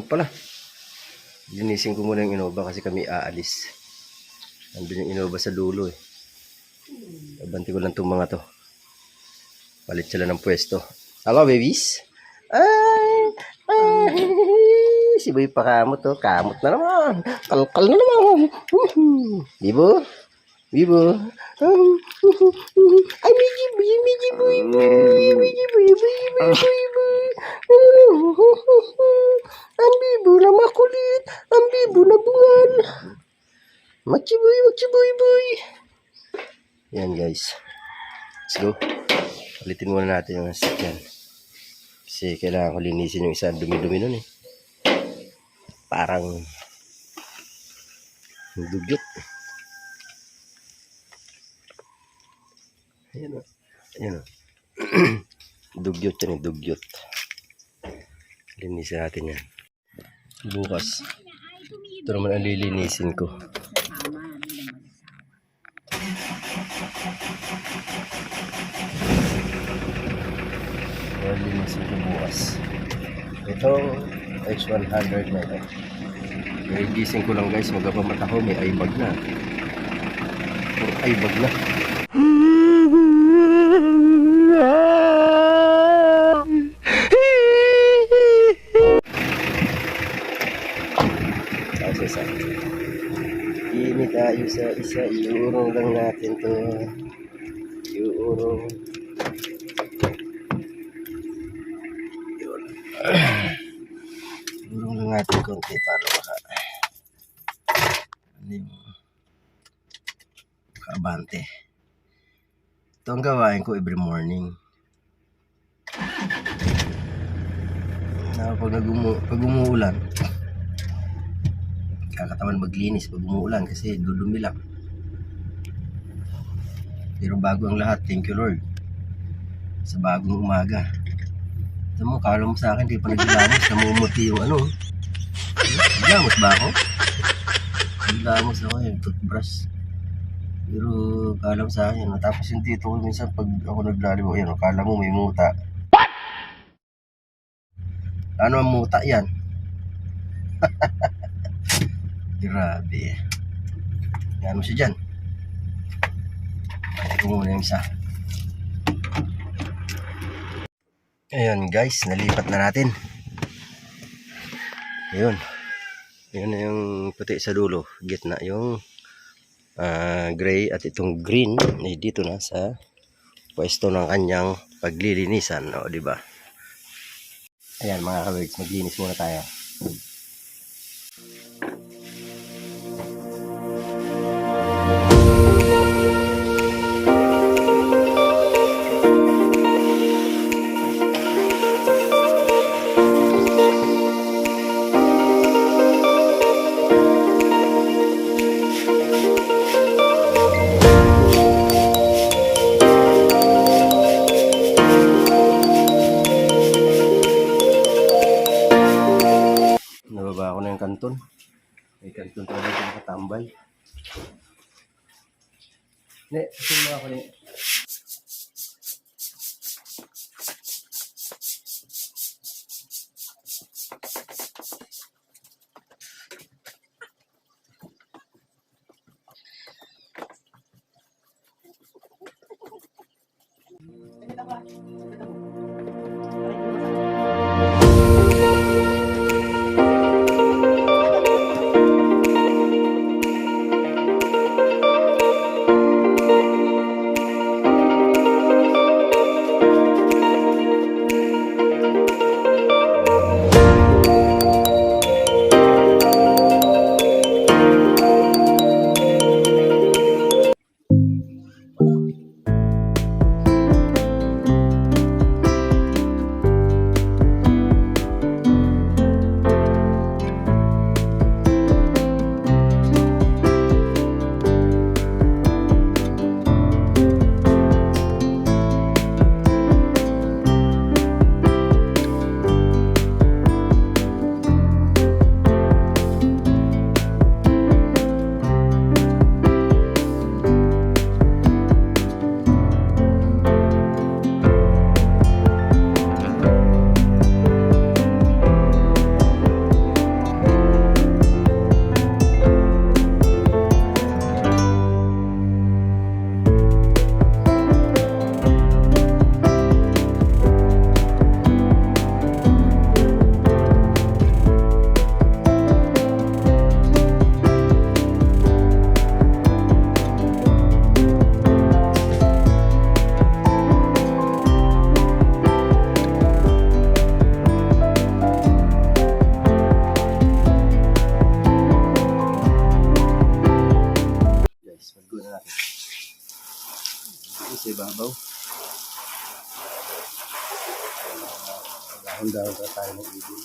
pala. Linisin ko muna yung Innova kasi kami aalis. Nandun yung Innova sa dulo eh. Abanti ko lang itong mga to. Palit sila ng pwesto. Hello babies. Ay, si Boy pa kamot to. Kamot na naman. Kalkal na naman. Bibo. Bibo. Ay, Miji Boy. Miji Boy. Miji Boy. Miji Boy. Ang bibo na makulit. Ang bibo na bungal. Machi boy boy. Yan guys. Let's go. Palitin muna natin yung sasakyan. Kasi kailangan ko linisin yung isa. Dumi-dumi nun eh. Parang dugyot. Ayan o. Ayan o. Dugyot yan eh. Dugyot. Linisin natin yan. Bukas. Ito naman ang lilinisin ko. Linisin ko bukas. Itong H100 na ito. Gising ko lang guys. Magpapamata ko. May eyebag na. Puro eyebag na. Isa. Ini tayo sa isa. Iurong lang natin to. Iurong. Iurong lang natin konti para makaabante. Ito ang gawain ko every morning. Pag umuulan, kakatawan maglinis pag umuulan kasi dudumi lang. Pero bago ang lahat, thank you Lord sa bagong umaga. Ito mo, kala mo sa akin di pa naglamos, namumuti yung ano. Naglamos ba ako? Naglamos ako yung toothbrush. Pero kala mo sa akin, tapos yung tito ko minsan pag ako naglalimo, yan, kala mo may muta. What? Ano ang muta yan? Grabe. Yan mo siya dyan. Pati ko muna yung isa. Ayan guys, nalipat na natin. Ayun. Ayun na yung puti sa dulo. Gitna yung gray at itong green ay dito na sa pwesto ng kanyang paglilinisan. O, diba? Ayan mga kawigs, maglinis muna tayo. Nababa ako na yung kanton. May kanton talaga ito nakatambay. Ne, sino ako ni? sa ibabaw. Dahon-dahon pa tayo ng ibon.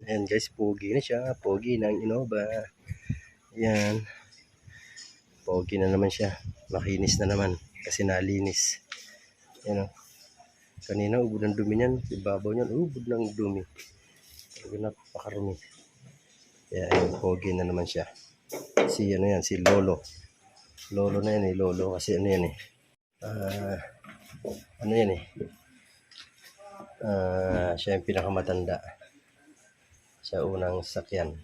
Ayan guys, pogi na siya. Pogi ng Innova. Ayan. Pogi na naman siya. Makinis na naman. Kasi nalinis. Ayan o. Kanina ubod ng dumi niyan. Ibabaw niyan. Ubod ng dumi. Napakarumi. Kaya ayan, pogi na naman siya. Si ano yan, si Lolo. Lolo na yan eh. Lolo. Kasi ano yan eh. Ano yan eh. Siya yung pinakamatanda. Siya unang sakyan.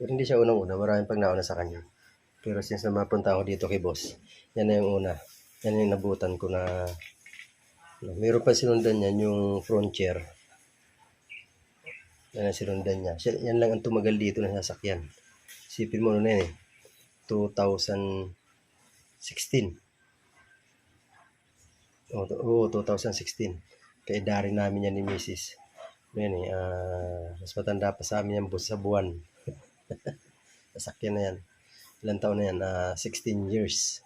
Pero hindi siya unang-una. Maraming pag nauna sa kanya. Pero since na mapunta ako dito kay boss, yan na yung una. Yan yung nabutan ko na meron pa sinundan yan, yung Frontier. Yan ang sinundan niya. Yan lang ang tumagal dito na sasakyan. Isipin mo na yan eh. 2016. Oo, 2016. Kaedari namin yan ni Mrs. Yan eh, mas matanda pa sa amin yan sa buwan. Sasakyan na yan. Ilang taon na yan? 16 years.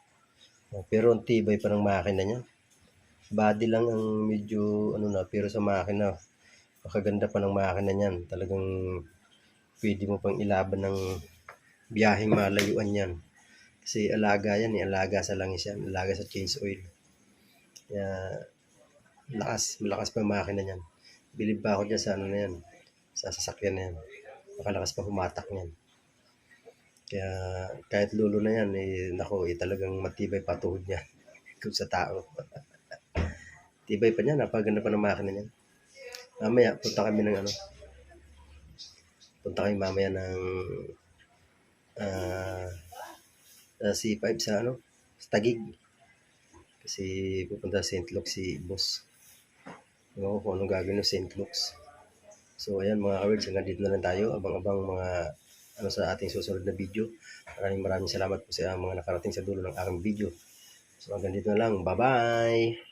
Pero ang tibay pa ng makina niya. Body lang ang medyo ano na, pero sa makina, makaganda pa ng makina niyan. Talagang pwede mo pang ilaban ng biyaheng malayuan yan. Kasi alaga yan eh, alaga sa langis yan, alaga sa change oil. Kaya malakas pa yung makina niyan. Bilib pa ako dyan sa ano na yan, sa sasakyan na yan. Makalakas pa humatak niyan. Kaya kahit lolo na yan, eh, nako, talagang matibay pa tuhod niya kung sa tao. Tibay pa niya, napaganda pa ng makina niyan. Mamaya, punta kami mamaya ng C5 sa Taguig. Kasi pupunta sa St. Luke si boss. Ewan ko kung anong gagawin ng St. Luke's. So ayan mga kawords, hanggang dito na lang tayo. Abang-abang mga sa ating susunod na video. Maraming salamat po sa mga nakarating sa dulo ng aking video. So hanggang dito na lang. Bye-bye!